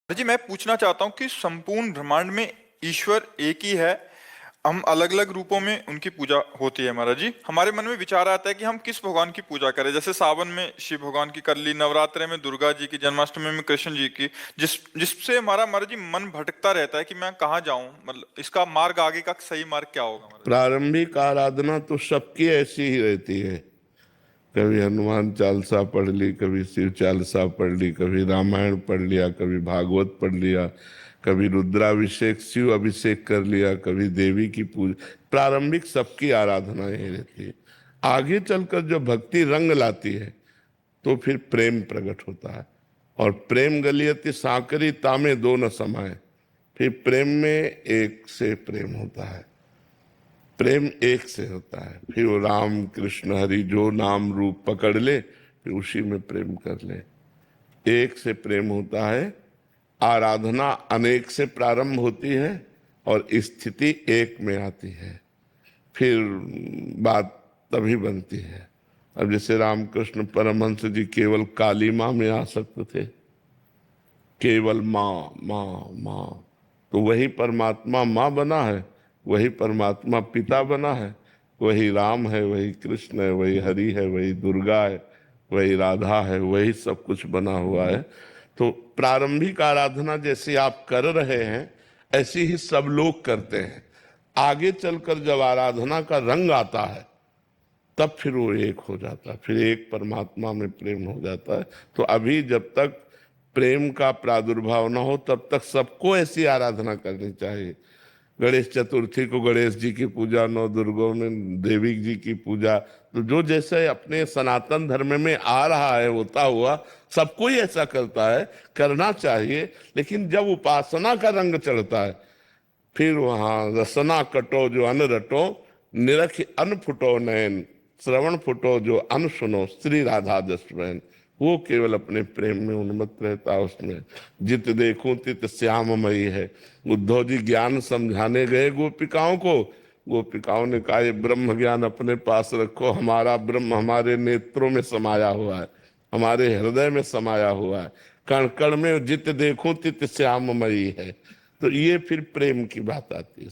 जी मैं पूछना चाहता हूँ कि संपूर्ण ब्रह्मांड में ईश्वर एक ही है। हम अलग अलग रूपों में उनकी पूजा होती है। महाराज जी, हमारे मन में विचार आता है कि हम किस भगवान की पूजा करें। जैसे सावन में शिव भगवान की कर ली, नवरात्रे में दुर्गा जी की, जन्माष्टमी में कृष्ण जी की। जिससे हमारा महाराज जी मन भटकता रहता है कि मैं कहाँ जाऊं, मतलब इसका मार्ग आगे का सही मार्ग क्या होगा महाराज प्रारंभिक आराधना तो सबकी ऐसी ही रहजी है। कभी हनुमान चालीसा पढ़ ली, कभी शिव चालीसा पढ़ ली, कभी रामायण पढ़ लिया, कभी भागवत पढ़ लिया, कभी रुद्राभिषेक शिव अभिषेक कर लिया, कभी देवी की पूजा। प्रारंभिक सबकी आराधना यही रहती है। आगे चलकर जो भक्ति रंग लाती है तो फिर प्रेम प्रकट होता है। और प्रेम गलियति सांकरी तामे दो न समाये। फिर प्रेम में एक से प्रेम होता है, प्रेम एक से होता है। फिर वो राम कृष्ण हरि जो नाम रूप पकड़ ले, फिर उसी में प्रेम कर ले। एक से प्रेम होता है। आराधना अनेक से प्रारंभ होती है और स्थिति एक में आती है। फिर बात तभी बनती है। अब जैसे रामकृष्ण परमहंस जी केवल काली माँ में आसक्त थे, केवल माँ माँ माँ। तो वही परमात्मा माँ बना है, वही परमात्मा पिता बना है, वही राम है, वही कृष्ण है, वही हरि है, वही दुर्गा है, वही राधा है, वही सब कुछ बना हुआ है। तो प्रारंभिक आराधना जैसे आप कर रहे हैं ऐसी ही सब लोग करते हैं। आगे चलकर जब आराधना का रंग आता है तब फिर वो एक हो जाता है, फिर एक परमात्मा में प्रेम हो जाता है। तो अभी जब तक प्रेम का प्रादुर्भाव न हो तब तक सबको ऐसी आराधना करनी चाहिए। गणेश चतुर्थी को गणेश जी की पूजा, नौ दुर्गों में देवी जी की पूजा। तो जो जैसे अपने सनातन धर्म में आ रहा है होता हुआ सबको ही ऐसा करता है, करना चाहिए। लेकिन जब उपासना का रंग चढ़ता है फिर वहां रसना कटो जो अन रटो, निरख अन फुटो नयन, श्रवण फुटो जो अन सुनो, श्री राधा जसवैन। वो केवल अपने प्रेम में उन्मत्त रहता है। उसमें जित देखूं तित श्याममयी है। उद्धव जी ज्ञान समझाने गए गोपिकाओं को, गोपिकाओं ने कहा ये ब्रह्म ज्ञान अपने पास रखो, हमारा ब्रह्म हमारे नेत्रों में समाया हुआ है, हमारे हृदय में समाया हुआ है। कण कण में जित देखूं तित श्याममयी है। तो ये फिर प्रेम की बात आती है।